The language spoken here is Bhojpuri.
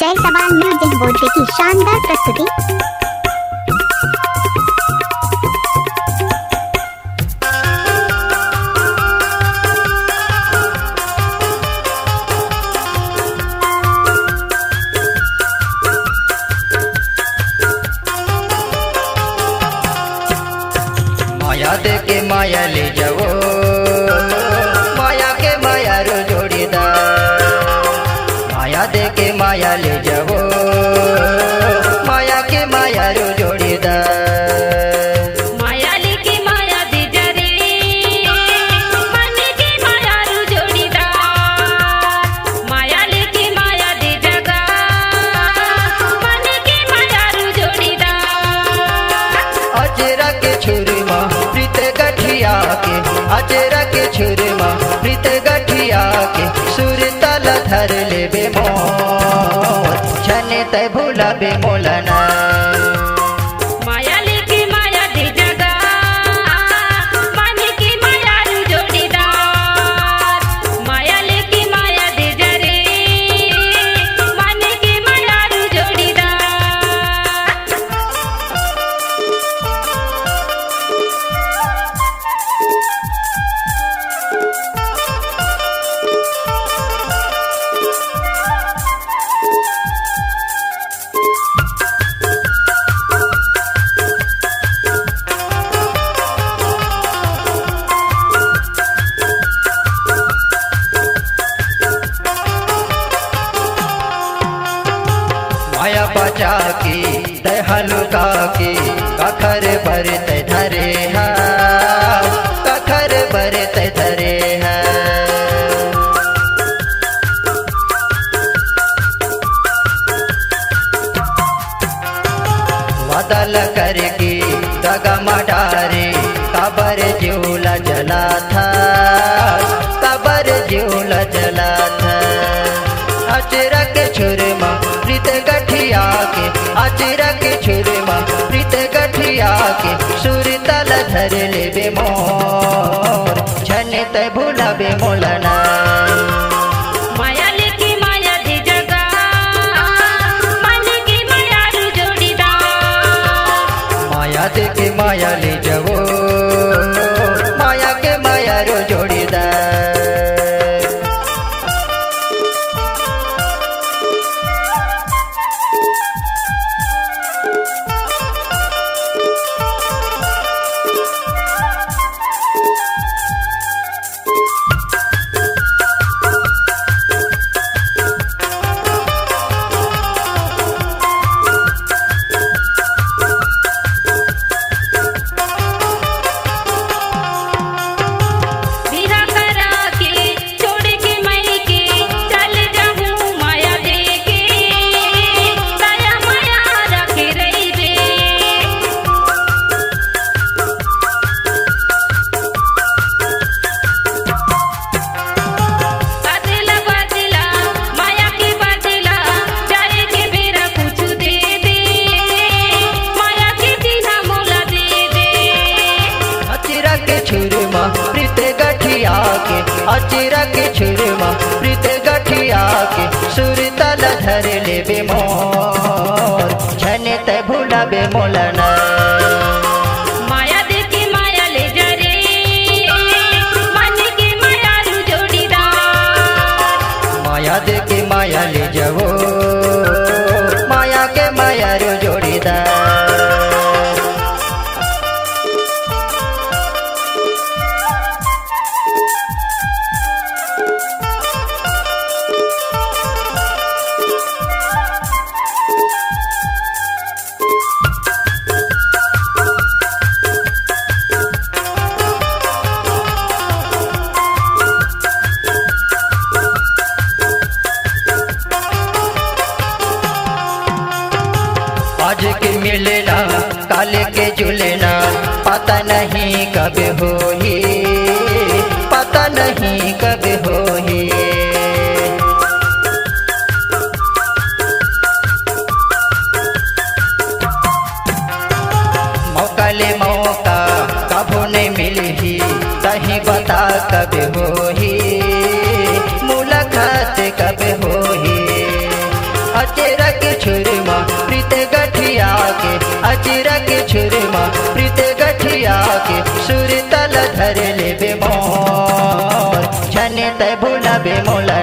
जायसवाल म्यूजिक बोर्ड की शानदार प्रस्तुति। माया दे के माया ले जाओ, माया के माया रो जोड़ीदार। माया दे के माया ले जाओ, माया के माया रो जोड़ीदार। माया लेके माया दे जा रे, मन के माया रो जोड़ीदार। माया लेके माया दे जगा, मन के माया रो जोड़ीदार। अजरा के छुरी माँ प्रीत गठिया के, अजरा के छुरी माँ प्रीत गठिया के। सुर तल धर ले बे मोर, छने ते भूला बे मोलना। माया लेके माया दे जगा, मन के माया रो जोड़ीदार। माया लेके माया दे जा रे, मन के माया रो जोड़ीदार। माया बचा के दहलुका के, कखर भरत धरे है, कखर भरत धरे है। बदल करके दगा मडारे, कबर झूला जला था, कबर झूला जला था। अचरा के छुरमा प्रीत गठिया के, अचरा के छुरमा प्रीत गठिया के। सुर तल धर ले बे मोर, छने ते भूला बे मोलना। माया लेके माया दे जगा, मन के माया रो जोड़ीदार। माया दे के माया ले जाओ, माया के माया रो जोड़ीदार। विरह करा के छोड़ के मैं के चल जाऊं माया दे के, दया माया रखे रही बे। बदला बदला माया के बदला, जाए के बेरा कुछ दे दे, माया के बिना मोला दे दे। अचरा के छुरमा प्रीत गठिया के, अचरा के छुरमा प्रीत गठिया के। सुर तल धर ले बे मोर, छने ते भूला बे मोलना। माया दे के माया ले जा रे, मन के माया रो जोड़ीदार। माया दे के माया ले जाओ, माया के माया रो जोड़ीदार। आज के मिलना काल के जुलना, पता नहीं कब होही, पता नहीं कब होही। मौका ले मौका कबो नहीं मिली, सही बता कब होही, मुलाकात कब होही। अचेर प्रीत गठिया के सुर तल धर ले बे मोर छने तय भूला बे मोला